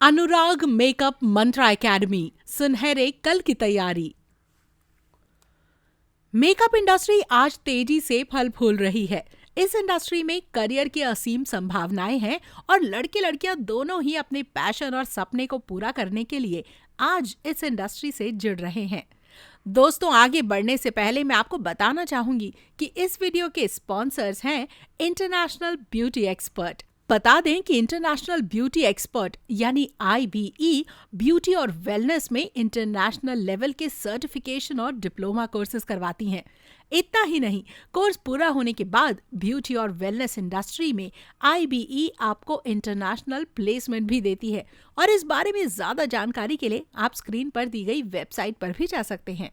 अनुराग makeup Mantra academy, सुनहरे कल की तैयारी। मेकअप इंडस्ट्री आज तेजी से फल फूल रही है। इस इंडस्ट्री में करियर की असीम संभावनाएं हैं और लड़के लड़कियां दोनों ही अपने पैशन और सपने को पूरा करने के लिए आज इस इंडस्ट्री से जुड़ रहे हैं। दोस्तों, आगे बढ़ने से पहले मैं आपको बताना चाहूंगी कि इस वीडियो के स्पॉन्सर्स हैं इंटरनेशनल ब्यूटी एक्सपर्ट। बता दें कि इंटरनेशनल ब्यूटी एक्सपर्ट यानी IBE ब्यूटी और वेलनेस में इंटरनेशनल लेवल के सर्टिफिकेशन और डिप्लोमा कोर्सेज करवाती हैं। इतना ही नहीं, कोर्स पूरा होने के बाद ब्यूटी और वेलनेस इंडस्ट्री में IBE आपको इंटरनेशनल प्लेसमेंट भी देती है। और इस बारे में ज्यादा जानकारी के लिए आप स्क्रीन पर दी गई वेबसाइट पर भी जा सकते हैं।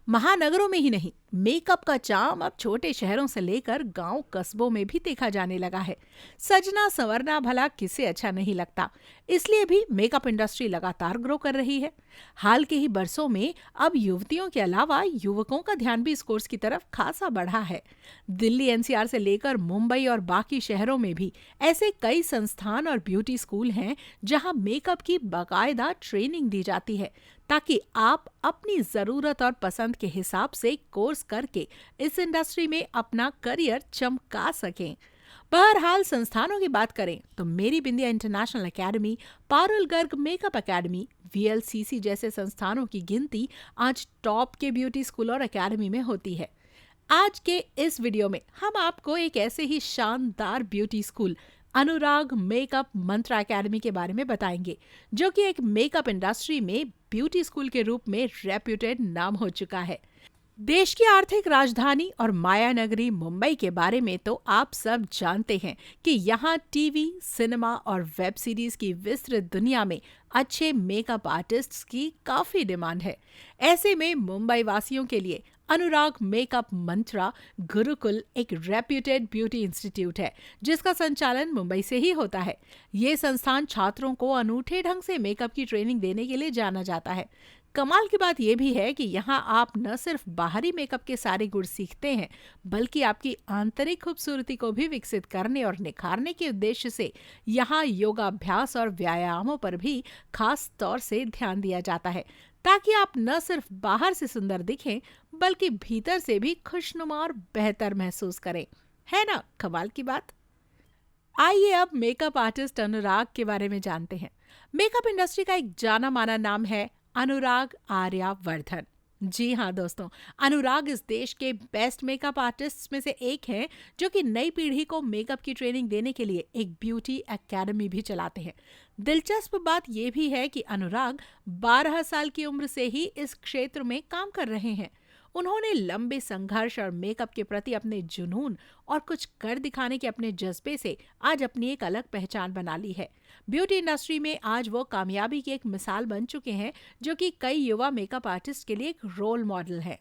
महानगरों में ही नहीं, मेकअप का चार्म अब छोटे शहरों से लेकर गांव कस्बों में भी देखा जाने लगा है। सजना संवरना भला किसे अच्छा नहीं लगता, इसलिए भी मेकअप इंडस्ट्री लगातार ग्रो कर रही है। हाल के ही बरसों में अब युवतियों के अलावा युवकों का ध्यान भी इस कोर्स की तरफ खासा बढ़ा है। दिल्ली NCR से लेकर मुंबई और बाकी शहरों में भी ऐसे कई संस्थान और ब्यूटी स्कूल हैं जहां मेकअप की बाकायदा ट्रेनिंग दी जाती है, ताकि आप अपनी जरूरत और पसंद के हिसाब से कोर्स करके इस इंडस्ट्री में अपना करियर चमका सकें। बहरहाल, संस्थानों की बात करें तो मेरी Bindiya international academy, Parul Garg makeup academy, VLCC जैसे संस्थानों की गिनती आज टॉप के ब्यूटी स्कूल और एकेडमी में होती है। आज के इस वीडियो में हम आपको एक ऐसे ही शानदार ब्यूटी स्कूल अनुराग मेकअप मंत्रा एकेडमी के बारे में बताएंगे, जो कि एक मेकअप इंडस्ट्री में ब्यूटी स्कूल के रूप में रेप्यूटेड नाम हो चुका है। देश की आर्थिक राजधानी और माया नगरी मुंबई के बारे में तो आप सब जानते हैं कि यहाँ टीवी, सिनेमा और वेब सीरीज की विस्तृत दुनिया में अच्छे मेकअप आर्टिस्ट्स की काफी डिमांड है। ऐसे में मुंबई वासियों के लिए अनुराग मेकअप मंत्रा गुरुकुल एक रेप्यूटेड ब्यूटी इंस्टीट्यूट है, जिसका संचालन मुंबई से ही होता है। ये संस्थान छात्रों को अनूठे ढंग से मेकअप की ट्रेनिंग देने के लिए जाना जाता है। कमाल की बात यह भी है कि यहाँ आप न सिर्फ बाहरी मेकअप के सारे गुण सीखते हैं, बल्कि आपकी आंतरिक खूबसूरती को भी विकसित करने और निखारने के उद्देश्य से यहाँ योगाभ्यास और व्यायामों पर भी खास तौर से ध्यान दिया जाता है, ताकि आप न सिर्फ बाहर से सुंदर दिखें, बल्कि भीतर से भी खुशनुमा और बेहतर महसूस करें। है ना कमाल की बात? आइए अब मेकअप आर्टिस्ट अनुराग के बारे में जानते हैं। मेकअप इंडस्ट्री का एक जाना माना नाम है अनुराग आर्यावर्धन। जी हाँ दोस्तों, अनुराग इस देश के बेस्ट मेकअप आर्टिस्ट्स में से एक हैं, जो कि नई पीढ़ी को मेकअप की ट्रेनिंग देने के लिए एक ब्यूटी एकेडमी भी चलाते हैं। दिलचस्प बात यह भी है कि अनुराग 12 साल की उम्र से ही इस क्षेत्र में काम कर रहे हैं। उन्होंने लंबे संघर्ष और मेकअप के प्रति अपने जुनून और कुछ कर दिखाने के अपने जज्बे से आज अपनी एक अलग पहचान बना ली है। ब्यूटी इंडस्ट्री में आज वो कामयाबी की एक मिसाल बन चुके हैं, जो कि कई युवा मेकअप आर्टिस्ट के लिए एक रोल मॉडल है।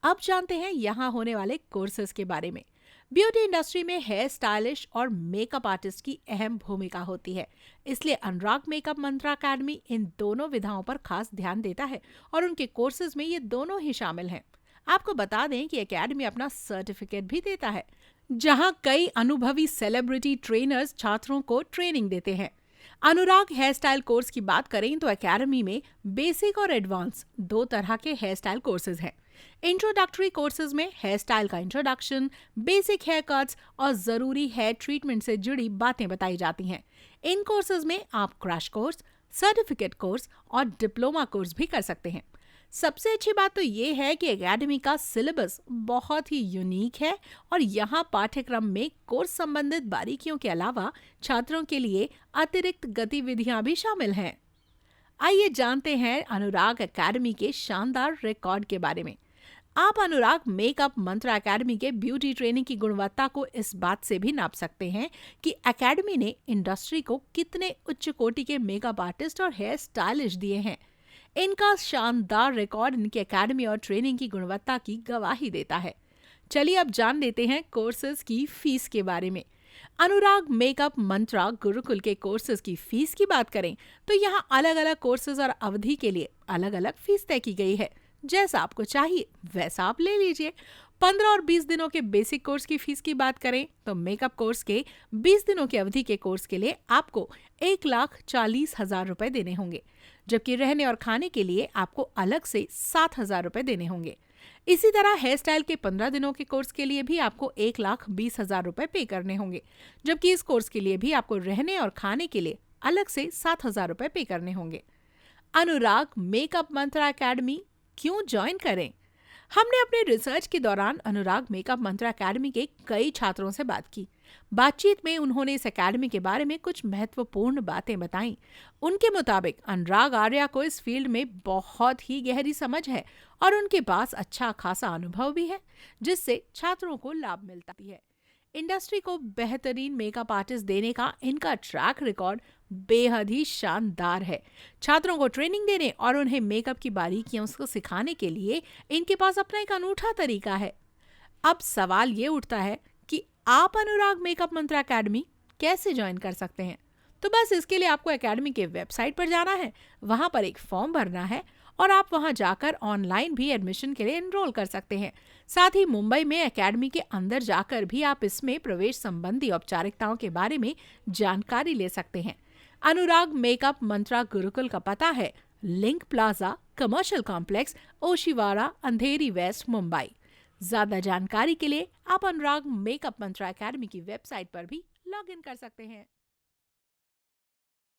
अब जानते हैं यहाँ होने वाले कोर्सेज के बारे में। ब्यूटी इंडस्ट्री में हेयर स्टाइलिश और मेकअप आर्टिस्ट की अहम भूमिका होती है, इसलिए अनुराग मेकअप मंत्रा एकेडमी इन दोनों विधाओं पर खास ध्यान देता है और उनके कोर्सेज में ये दोनों ही शामिल हैं। आपको बता दें कि एकेडमी अपना सर्टिफिकेट भी देता है, जहां कई अनुभवी सेलिब्रिटी ट्रेनर्स छात्रों को ट्रेनिंग देते हैं। अनुराग हेयर स्टाइल कोर्स की बात करें तो एकेडमी में बेसिक और एडवांस दो तरह के हेयर स्टाइल कोर्सेज हैं। इंट्रोडक्टरी कोर्सेज में हेयर स्टाइल का इंट्रोडक्शन, बेसिक हेयर कट्स और जरूरी हेयर ट्रीटमेंट से जुड़ी बातें बताई जाती हैं। इन कोर्सेज में आप क्रैश कोर्स, सर्टिफिकेट कोर्स और डिप्लोमा कोर्स भी कर सकते हैं। सबसे अच्छी बात तो ये है कि एकेडमी का सिलेबस बहुत ही यूनिक है और यहाँ पाठ्यक्रम में कोर्स संबंधित बारीकियों के अलावा छात्रों के लिए अतिरिक्त गतिविधियां भी शामिल हैं। आइए जानते हैं अनुराग एकेडमी के शानदार रिकॉर्ड के बारे में। आप अनुराग मेकअप मंत्रा एकेडमी के ब्यूटी ट्रेनिंग की गुणवत्ता को इस बात से भी नाप सकते हैं कि एकेडमी ने इंडस्ट्री को कितने उच्च कोटि के मेकअप आर्टिस्ट और हेयर स्टाइलिस्ट दिए हैं। इनका शानदार रिकॉर्ड इनकी एकेडमी और ट्रेनिंग की गुणवत्ता की गवाही देता है। चलिए अब जान लेते हैं कोर्सेज की फीस के बारे में। अनुराग मेकअप मंत्रा गुरुकुल के कोर्सेज की फीस की बात करें तो यहाँ अलग अलग कोर्सेज और अवधि के लिए अलग अलग फीस तय की गई है। जैसा आपको चाहिए वैसा आप ले लीजिए। 15 और 20 दिनों के बेसिक कोर्स की फीस की बात करें तो मेकअप कोर्स के 20 दिनों की अवधि के कोर्स के लिए आपको 1,40,000 रुपए देने होंगे, जबकि रहने और खाने के लिए आपको अलग से 7,000 रुपए देने होंगे। इसी तरह हेयर स्टाइल के 15 दिनों के कोर्स के लिए भी आपको 1,20,000 रुपए पे करने होंगे, जबकि इस कोर्स के लिए भी आपको रहने और खाने के लिए अलग से 7,000 रुपए पे करने होंगे। अनुराग मेकअप मंत्रा एकेडमी क्यों ज्वाइन करें? हमने अपने रिसर्च के दौरान अनुराग मेकअप मंत्रा एकेडमी के कई छात्रों से बात की। बातचीत में उन्होंने इस एकेडमी के बारे में कुछ महत्वपूर्ण बातें बताईं। उनके मुताबिक अनुराग आर्या को इस फील्ड में बहुत ही गहरी समझ है और उनके पास अच्छा खासा अनुभव भी है, जिससे छात्रों को लाभ मिलता है। इंडस्ट्री को बेहतरीन मेकअप आर्टिस्ट देने का इनका ट्रैक रिकॉर्ड बेहद ही शानदार है। छात्रों को ट्रेनिंग देने और उन्हें मेकअप की बारीकियों को सिखाने के लिए इनके पास अपना एक अनूठा तरीका है। अब सवाल ये उठता है कि आप अनुराग मेकअप मंत्रा एकेडमी कैसे ज्वाइन कर सकते हैं? तो बस इसके लिए आपको एकेडमी के वेबसाइट पर जाना है, वहां पर एक फॉर्म भरना है और आप वहां जाकर ऑनलाइन भी एडमिशन के लिए एनरोल कर सकते हैं। साथ ही मुंबई में एकेडमी के अंदर जाकर भी आप इसमें प्रवेश संबंधी औपचारिकताओं के बारे में जानकारी ले सकते हैं। अनुराग मेकअप मंत्रा गुरुकुल का पता है link plaza, commercial complex, Oshiwara, Andheri west, Mumbai. ज्यादा जानकारी के लिए आप अनुराग मेकअप मंत्रा एकेडमी की वेबसाइट पर भी लॉग इन कर सकते हैं।